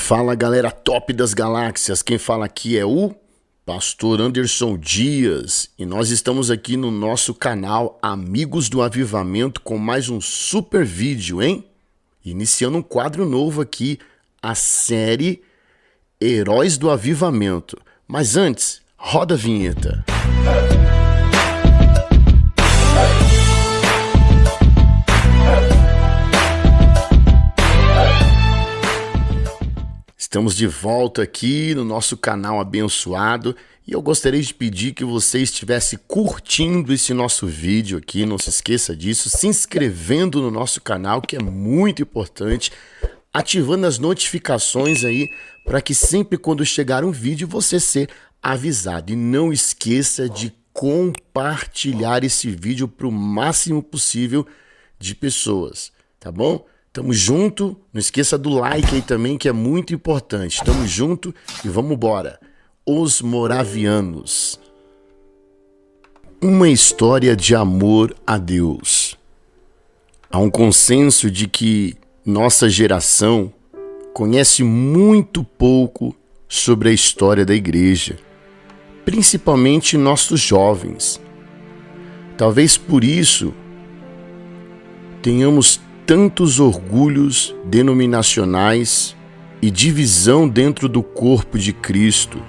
Fala galera top das galáxias, quem fala aqui é o Pastor Anderson Dias e nós estamos aqui no nosso canal Amigos do Avivamento com mais um super vídeo, hein? Iniciando um quadro novo aqui, a série Heróis do Avivamento. Mas antes, roda a vinheta. Estamos de volta aqui no nosso canal abençoado e eu gostaria de pedir que você estivesse curtindo esse nosso vídeo aqui, não se esqueça disso, se inscrevendo no nosso canal, que é muito importante, ativando as notificações aí para que sempre quando chegar um vídeo você ser avisado. E não esqueça de compartilhar esse vídeo para o máximo possível de pessoas, tá bom? Tamo junto, não esqueça do like aí também, que é muito importante. Tamo junto e vamos embora. Os Moravianos. Uma história de amor a Deus. Há um consenso de que nossa geração conhece muito pouco sobre a história da igreja, principalmente nossos jovens. Talvez por isso tenhamos tantos orgulhos denominacionais e divisão dentro do corpo de Cristo,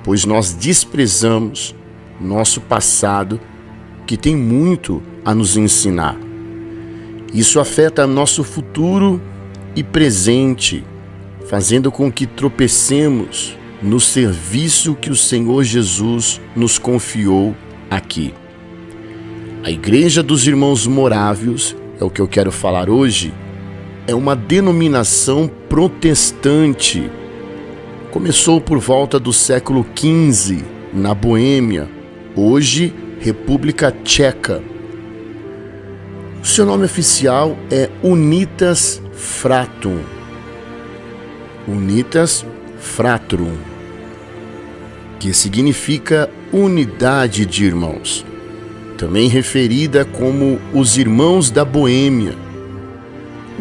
pois nós desprezamos nosso passado, que tem muito a nos ensinar. Isso afeta nosso futuro e presente, fazendo com que tropecemos no serviço que o Senhor Jesus nos confiou aqui. A Igreja dos Irmãos Morávios, é o que eu quero falar hoje, é uma denominação protestante. Começou por volta do século XV, na Boêmia, hoje República Tcheca. O seu nome oficial é Unitas Fratrum. Unitas Fratrum, que significa unidade de irmãos. Também referida como os Irmãos da Boêmia.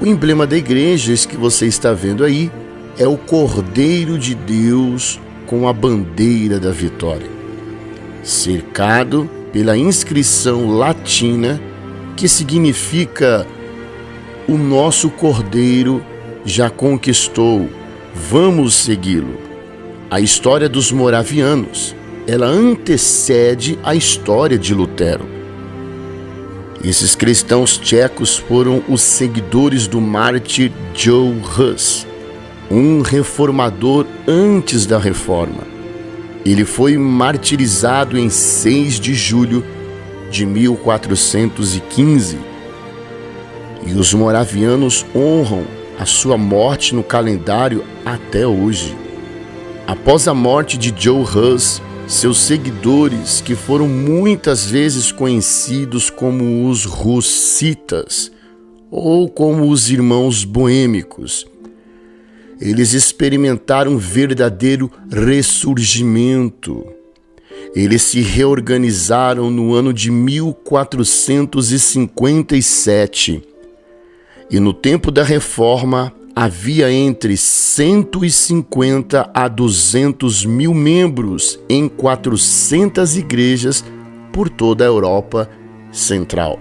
O emblema da igreja, esse que você está vendo aí, é o Cordeiro de Deus com a bandeira da vitória, cercado pela inscrição latina que significa: o nosso Cordeiro já conquistou, vamos segui-lo. A história dos Moravianos, ela antecede a história de Lutero. Esses cristãos tchecos foram os seguidores do mártir Joe Hus, um reformador antes da reforma. Ele foi martirizado em 6 de julho de 1415 e os moravianos honram a sua morte no calendário até hoje. Após a morte de Joe Hus, seus seguidores, que foram muitas vezes conhecidos como os Hussitas ou como os Irmãos Boêmicos, eles experimentaram um verdadeiro ressurgimento. Eles se reorganizaram no ano de 1457 e no tempo da Reforma havia entre 150 a 200 mil membros em 400 igrejas por toda a Europa Central.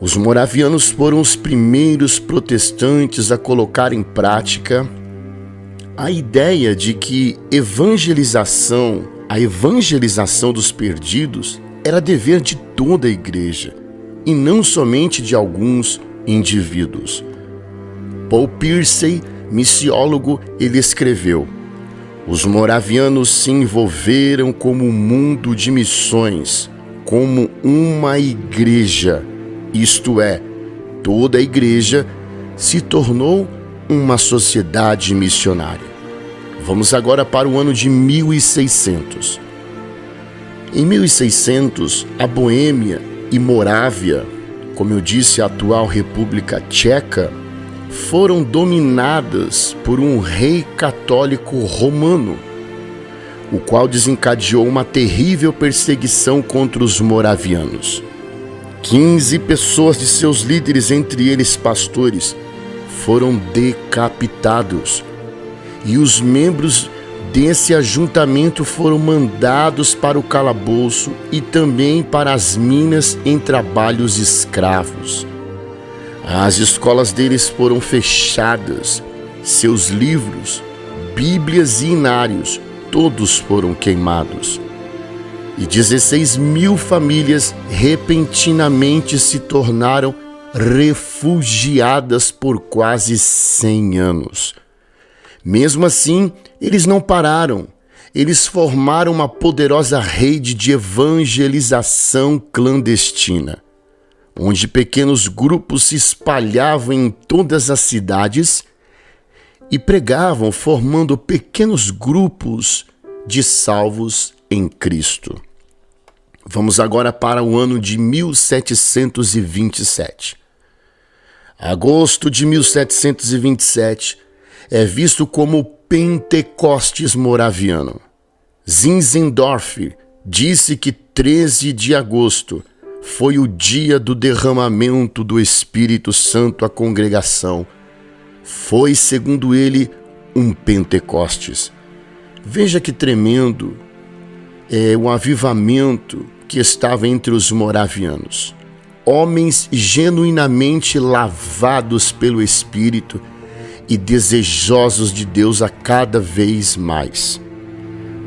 Os moravianos foram os primeiros protestantes a colocar em prática a ideia de que a evangelização dos perdidos era dever de toda a igreja e não somente de alguns indivíduos. Paul Piercy, missiólogo, ele escreveu: os moravianos se envolveram como um mundo de missões, como uma igreja, isto é, toda a igreja se tornou uma sociedade missionária. Vamos agora para o ano de 1600. Em 1600, a Boêmia e Morávia, como eu disse, a atual República Tcheca, foram dominadas por um rei católico romano, o qual desencadeou uma terrível perseguição contra os moravianos. 15 pessoas de seus líderes, entre eles pastores, foram decapitados, e os membros desse ajuntamento foram mandados para o calabouço e também para as minas em trabalhos escravos. As escolas deles foram fechadas, seus livros, bíblias e inários, todos foram queimados. E 16.000 famílias repentinamente se tornaram refugiadas por quase 100 anos. Mesmo assim, eles não pararam. Eles formaram uma poderosa rede de evangelização clandestina, onde pequenos grupos se espalhavam em todas as cidades e pregavam, formando pequenos grupos de salvos em Cristo. Vamos agora para o ano de 1727. Agosto de 1727 é visto como o Pentecostes moraviano. Zinzendorf disse que 13 de agosto foi o dia do derramamento do Espírito Santo à congregação. Foi, segundo ele, um Pentecostes. Veja que tremendo é o avivamento que estava entre os moravianos. Homens genuinamente lavados pelo Espírito e desejosos de Deus a cada vez mais.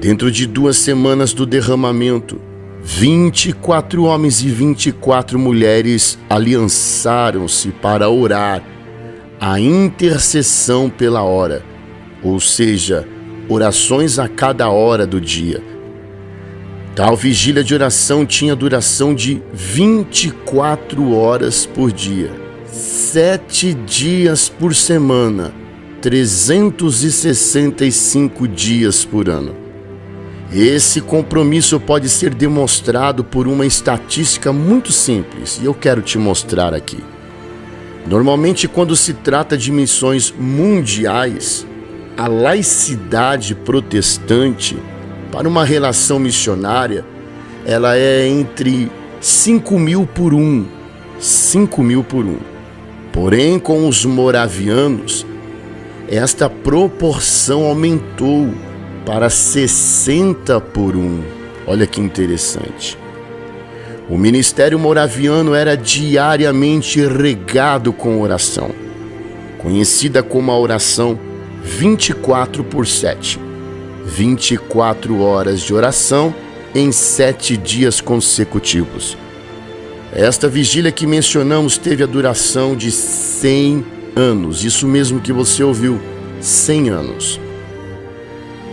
Dentro de 2 semanas do derramamento, 24 homens e 24 mulheres aliançaram-se para orar a intercessão pela hora, ou seja, orações a cada hora do dia. Tal vigília de oração tinha duração de 24 horas por dia, 7 dias por semana, 365 dias por ano. Esse compromisso pode ser demonstrado por uma estatística muito simples, e eu quero te mostrar aqui. Normalmente, quando se trata de missões mundiais, a laicidade protestante para uma relação missionária, ela é entre 5.000 por 1. 5.000 por 1. Porém, com os moravianos, esta proporção aumentou para 60 por 1. Olha que interessante. O ministério moraviano era diariamente regado com oração, conhecida como a oração 24 por 7. 24 horas de oração em 7 dias consecutivos. Esta vigília que mencionamos teve a duração de 100 anos. Isso mesmo que você ouviu, 100 anos.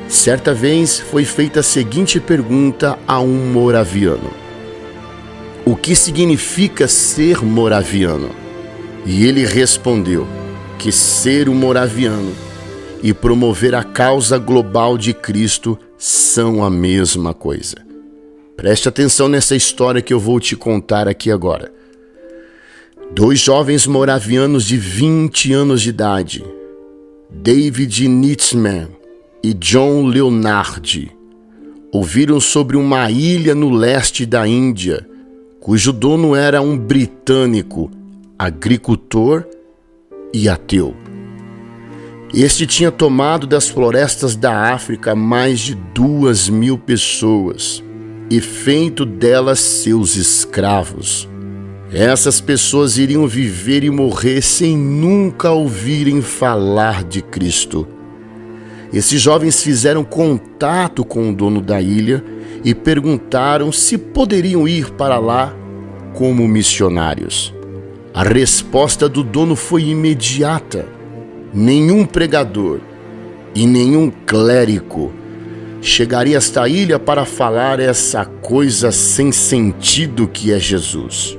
Certa vez foi feita a seguinte pergunta a um moraviano: o que significa ser moraviano? E ele respondeu que ser um moraviano e promover a causa global de Cristo são a mesma coisa. Preste atenção nessa história que eu vou te contar aqui agora. 2 jovens moravianos de 20 anos de idade, David Nitzman e John Leonard, ouviram sobre uma ilha no leste da Índia, cujo dono era um britânico, agricultor e ateu. Este tinha tomado das florestas da África mais de 2.000 pessoas e feito delas seus escravos. Essas pessoas iriam viver e morrer sem nunca ouvirem falar de Cristo. Esses jovens fizeram contato com o dono da ilha e perguntaram se poderiam ir para lá como missionários. A resposta do dono foi imediata. Nenhum pregador e nenhum clérigo chegaria a esta ilha para falar essa coisa sem sentido que é Jesus.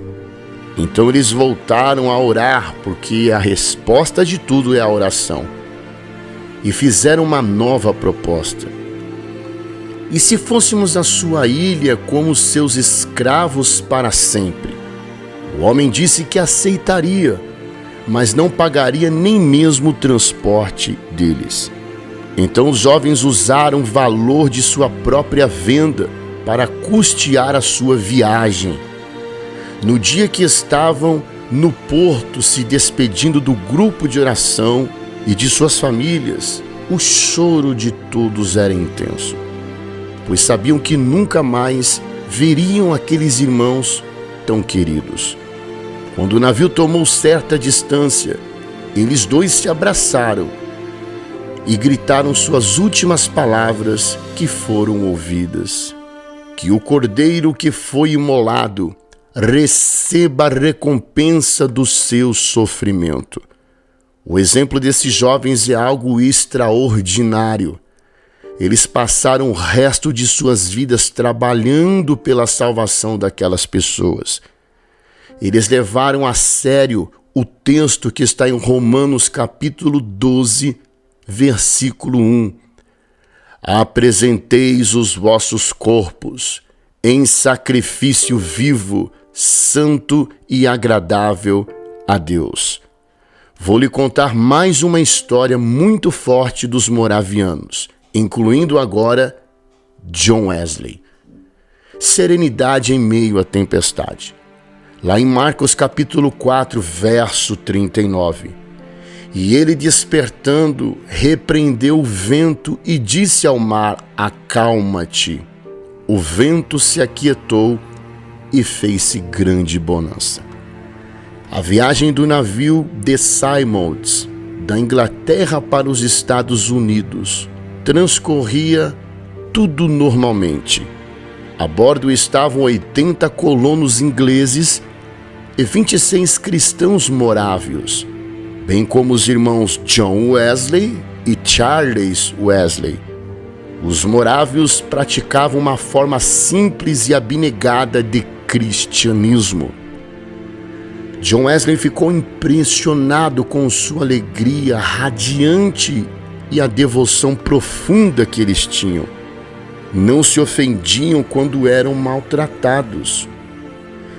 Então eles voltaram a orar, porque a resposta de tudo é a oração, e fizeram uma nova proposta. E se fôssemos a sua ilha como seus escravos para sempre? O homem disse que aceitaria, mas não pagaria nem mesmo o transporte deles. Então os jovens usaram o valor de sua própria venda para custear a sua viagem. No dia que estavam no porto, se despedindo do grupo de oração e de suas famílias, o choro de todos era intenso, pois sabiam que nunca mais veriam aqueles irmãos tão queridos. Quando o navio tomou certa distância, eles dois se abraçaram e gritaram suas últimas palavras que foram ouvidas: que o cordeiro que foi imolado receba a recompensa do seu sofrimento. O exemplo desses jovens é algo extraordinário. Eles passaram o resto de suas vidas trabalhando pela salvação daquelas pessoas. Eles levaram a sério o texto que está em Romanos capítulo 12, versículo 1. Apresenteis os vossos corpos em sacrifício vivo, santo e agradável a Deus. Vou lhe contar mais uma história muito forte dos moravianos, incluindo agora John Wesley. Serenidade em meio à tempestade. Lá em Marcos capítulo 4, verso 39. E ele, despertando, repreendeu o vento e disse ao mar: acalma-te. O vento se aquietou e fez-se grande bonança. A viagem do navio de Symons, da Inglaterra para os Estados Unidos, transcorria tudo normalmente. A bordo estavam 80 colonos ingleses e 26 cristãos morávios, bem como os irmãos John Wesley e Charles Wesley. Os morávios praticavam uma forma simples e abnegada de cristianismo. John Wesley ficou impressionado com sua alegria radiante e a devoção profunda que eles tinham. Não se ofendiam quando eram maltratados,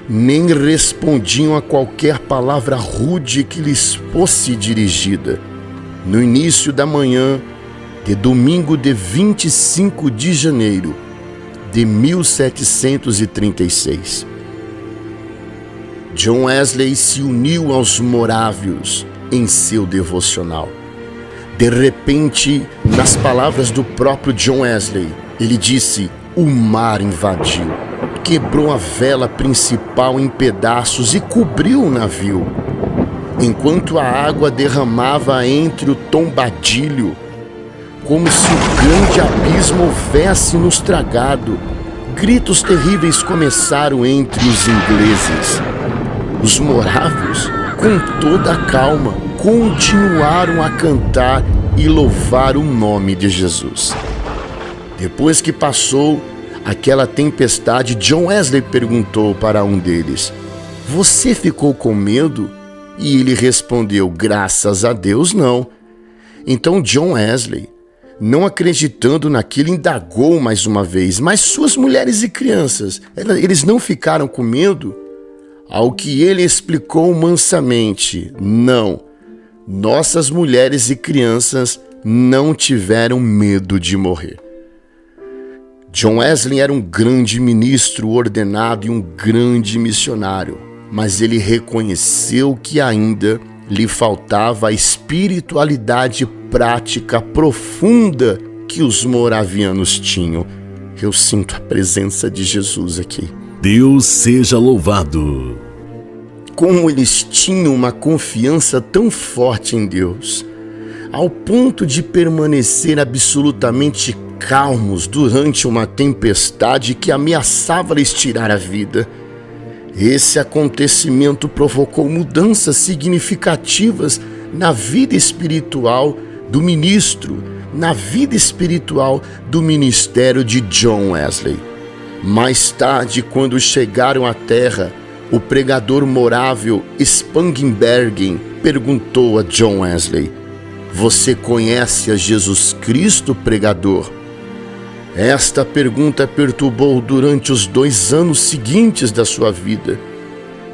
nem respondiam a qualquer palavra rude que lhes fosse dirigida. No início da manhã de domingo de 25 de janeiro de 1736, John Wesley se uniu aos morávios em seu devocional. De repente, nas palavras do próprio John Wesley, ele disse: o mar invadiu, quebrou a vela principal em pedaços e cobriu o navio. Enquanto a água derramava entre o tombadilho, como se o grande abismo houvesse nos tragado, gritos terríveis começaram entre os ingleses. Os morávios, com toda a calma, continuaram a cantar e louvar o nome de Jesus. Depois que passou aquela tempestade, John Wesley perguntou para um deles: você ficou com medo? E ele respondeu: graças a Deus, não. Então John Wesley, não acreditando naquilo, indagou mais uma vez: mas suas mulheres e crianças, eles não ficaram com medo? Ao que ele explicou mansamente: não, nossas mulheres e crianças não tiveram medo de morrer. John Wesley era um grande ministro ordenado e um grande missionário, mas ele reconheceu que ainda lhe faltava a espiritualidade prática profunda que os moravianos tinham. Eu sinto a presença de Jesus aqui. Deus seja louvado. Como eles tinham uma confiança tão forte em Deus, ao ponto de permanecer absolutamente calmos durante uma tempestade que ameaçava lhes tirar a vida. Esse acontecimento provocou mudanças significativas na vida espiritual do ministro, na vida espiritual do ministério de John Wesley. Mais tarde, quando chegaram à terra, o pregador morável Spangenbergen perguntou a John Wesley: você conhece a Jesus Cristo, pregador? Esta pergunta perturbou durante os 2 anos seguintes da sua vida.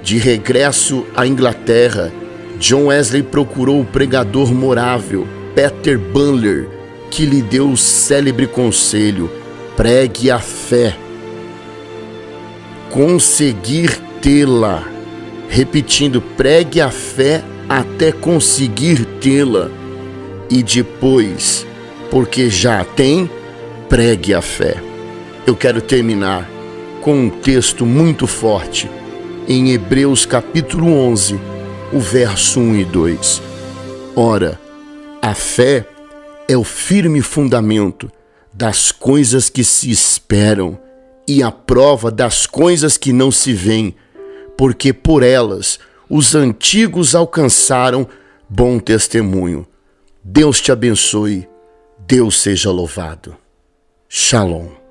De regresso à Inglaterra, John Wesley procurou o pregador morável Peter Bunler, que lhe deu o célebre conselho: pregue a fé. Conseguir tê-la repetindo: pregue a fé até conseguir tê-la, e depois, porque já a tem, pregue a fé. Eu quero terminar com um texto muito forte em Hebreus capítulo 11, o verso 1 e 2. Ora, a fé é o firme fundamento das coisas que se esperam e a prova das coisas que não se veem, porque por elas os antigos alcançaram bom testemunho. Deus te abençoe, Deus seja louvado. Shalom.